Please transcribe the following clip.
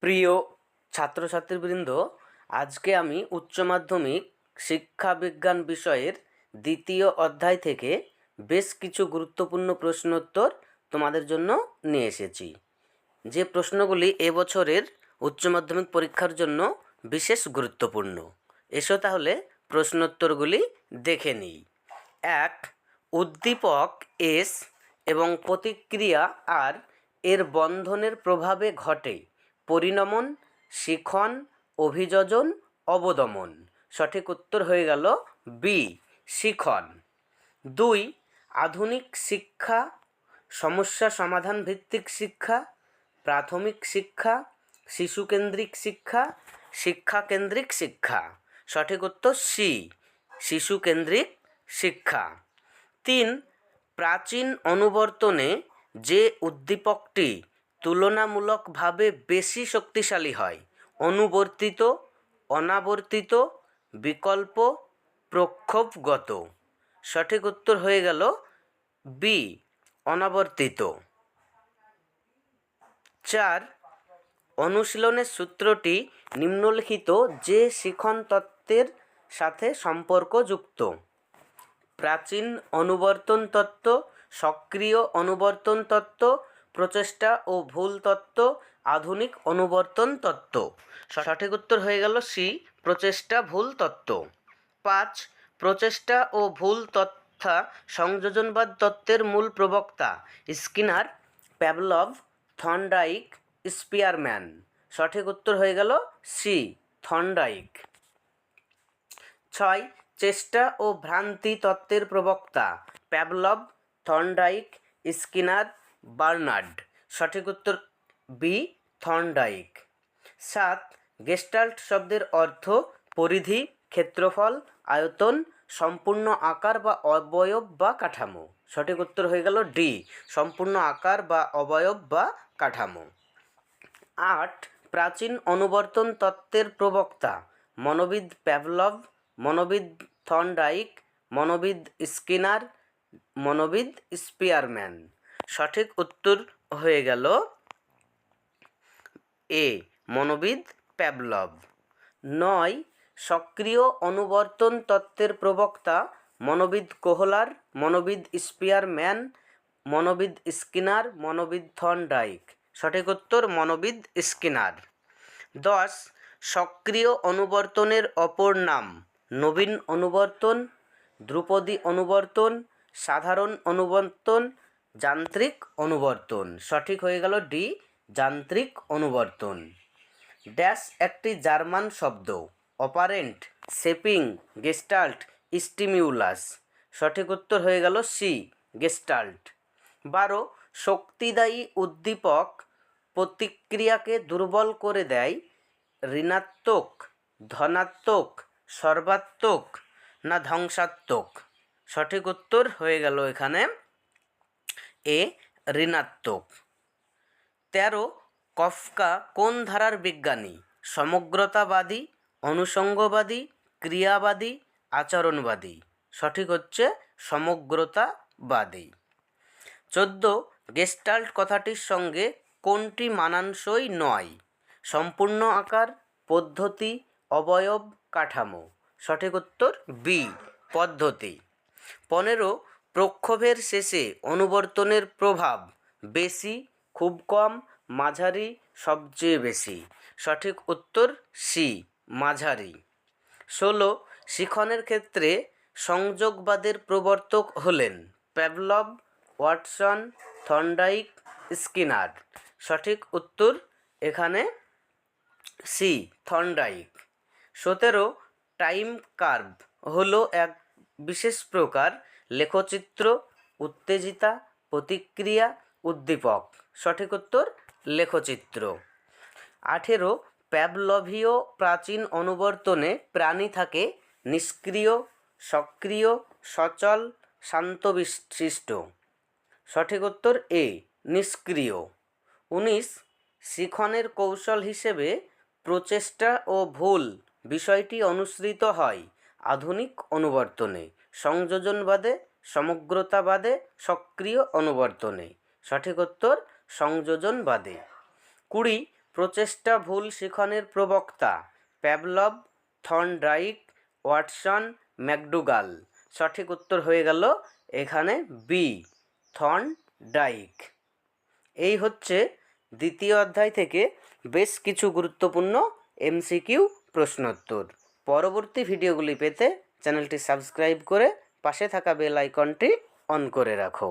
প্রিয় ছাত্রছাত্রীবৃন্দ, আজকে আমি উচ্চ মাধ্যমিক শিক্ষা বিজ্ঞান বিষয়ের দ্বিতীয় অধ্যায় থেকে বেশ কিছু গুরুত্বপূর্ণ প্রশ্নোত্তর তোমাদের জন্য নিয়ে এসেছি। যে প্রশ্নগুলি এবছরের উচ্চ মাধ্যমিক পরীক্ষার জন্য বিশেষ গুরুত্বপূর্ণ। এসো তাহলে প্রশ্নোত্তরগুলি দেখে নিই। 1. উদ্দীপক এস এবং প্রতিক্রিয়া আর এর বন্ধনের প্রভাবে ঘটে পরিণমন, শিখন, অভিযোজন, অবদমন। সঠিক উত্তর হয়ে গেল বি, শিখন। 2. আধুনিক শিক্ষা সমস্যা সমাধান ভিত্তিক শিক্ষা, প্রাথমিক শিক্ষা, শিশুকেন্দ্রিক শিক্ষা, শিক্ষাকেন্দ্রিক শিক্ষা। সঠিক উত্তর সি, শিশুকেন্দ্রিক শিক্ষা। 3. প্রাচীন অনুবর্তনে যে উদ্দীপকটি তুলনামূলকভাবে বেশি শক্তিশালী হয়, অনুবর্তিত, অনাবর্তিত, বিকল্প, প্রক্ষোভগত। সঠিক উত্তর হয়ে গেল বি, অনাবর্তিত। 4. অনুশীলনের সূত্রটি নিম্নলিখিত যে শিখন তত্ত্বের সাথে সম্পর্কযুক্ত: প্রাচীন অনুবর্তন তত্ত্ব, সক্রিয় অনুবর্তন তত্ত্ব, প্রচেষ্টা ও ভুল তত্ত্ব, আধুনিক অনুবর্তন তত্ত্ব। সঠিক উত্তর হয়ে গেল সি, প্রচেষ্টা ভুল তত্ত্ব। 5. প্রচেষ্টা ও ভুল তথ্য সংযোজনবাদ তত্ত্বের মূল প্রবক্তা: স্কিনার, প্যাভলভ, থর্নডাইক, স্পিয়ারম্যান। সঠিক উত্তর হয়ে গেল সি, থর্নডাইক। 6. চেষ্টা ও ভ্রান্তি তত্ত্বের প্রবক্তা: প্যাভলভ, থর্নডাইক, স্কিনার, বার্নার্ড। সঠিক উত্তর বি, থর্নডাইক। 7. গেস্টাল্ট শব্দের অর্থ পরিধি, ক্ষেত্রফল, আয়তন, সম্পূর্ণ আকার বা অবয়ব বা কাঠামো। সঠিক উত্তর হয়ে গেল ডি, সম্পূর্ণ আকার বা অবয়ব বা কাঠামো। 8. প্রাচীন অনুবর্তন তত্ত্বের প্রবক্তা: মনোবিদ প্যাভলভ, মনোবিদ থর্নডাইক, মনোবিদ স্কিনার, মনোবিদ স্পিয়ারম্যান। সঠিক উত্তর হয়ে গেল এ, মনোবিদ প্যাভলভ। 9. সক্রিয় অনুবর্তন তত্ত্বের প্রবক্তা: মনোবিদ কোহলার, মনোবিদ স্পিয়ারম্যান, মনোবিদ স্কিনার, মনোবিদ থর্নডাইক। সঠিক উত্তর মনোবিদ স্কিনার। 10. সক্রিয় অনুবর্তনের অপর নাম: নবীন অনুবর্তন, ধ্রুপদী অনুবর্তন, সাধারণ অনুবর্তন, যান্ত্রিক অনুবর্তন। সঠিক হয়ে গেল ডি, যান্ত্রিক অনুবর্তন। ড্যাশ একটি জার্মান শব্দ: অপারেন্ট, শেপিং, গেস্টাল্ট, স্টিমিউলাস। সঠিক উত্তর হয়ে গেল সি, গেস্টাল্ট। 12. শক্তিদায়ী উদ্দীপক প্রতিক্রিয়াকে দুর্বল করে দেয়: ঋণাত্মক, ধনাত্মক, সর্বাত্মক না ধ্বংসাত্মক। সঠিক উত্তর হয়ে গেল এখানে এ, ঋণাত্মক। 13. কফকা কোন ধারার বিজ্ঞানী: সমগ্রতাবাদী, অনুষঙ্গবাদী, ক্রিয়াবাদী, আচরণবাদী। সঠিক হচ্ছে সমগ্রতাবাদী। 14. গেস্টাল্ট কথাটির সঙ্গে কোনটি মানানসই নয়: সম্পূর্ণ আকার, পদ্ধতি, অবয়ব, কাঠামো। সঠিক উত্তর বি, পদ্ধতি। 15. প্রক্ষোভের শেষে অনুবর্তনের প্রভাব: বেশি, খুব কম, মাঝারি, সবচেয়ে বেশি। সঠিক উত্তর সি, মাঝারি। 16. শিখনের ক্ষেত্রে সংযোগবাদের প্রবর্তক হলেন: প্যাভলভ, ওয়াটসন, থর্নডাইক, স্কিনার। সঠিক উত্তর এখানে সি, থর্নডাইক। 17. টাইম কার্ভ হলো এক বিশেষ প্রকার লেখচিত্র, উত্তেজিতা, প্রতিক্রিয়া, উদ্দীপক। সঠিক উত্তর লেখচিত্র। 18. প্যাভলভীয় প্রাচীন অনুবর্তনে প্রাণী থাকে নিষ্ক্রিয়, সক্রিয়, সচল, শান্তশিষ্ট। সঠিক উত্তর এ, নিষ্ক্রিয়। 19. শিখনের কৌশল হিসেবে প্রচেষ্টা ও ভুল বিষয়টি অনুসৃত হয় আধুনিক অনুবর্তনে, সংযোজনবাদে, সমগ্রতাবাদে, সক্রিয় অনুবর্তনে। সঠিক উত্তর সংযোজনবাদে। 20. প্রচেষ্টা ভুল শিখনের প্রবক্তা প্যাভলভ, থর্নডাইক, ওয়াটসন, ম্যাকডুগাল। সঠিক উত্তর হয়ে গেল এখানে বি, থর্নডাইক। এই হচ্ছে দ্বিতীয় অধ্যায় থেকে বেশ কিছু গুরুত্বপূর্ণ এমসিকিউ প্রশ্নোত্তর। পরবর্তী ভিডিওগুলি পেতে চ্যানেলটি সাবস্ক্রাইব করে পাশে থাকা বেল আইকনটি অন করে রাখো।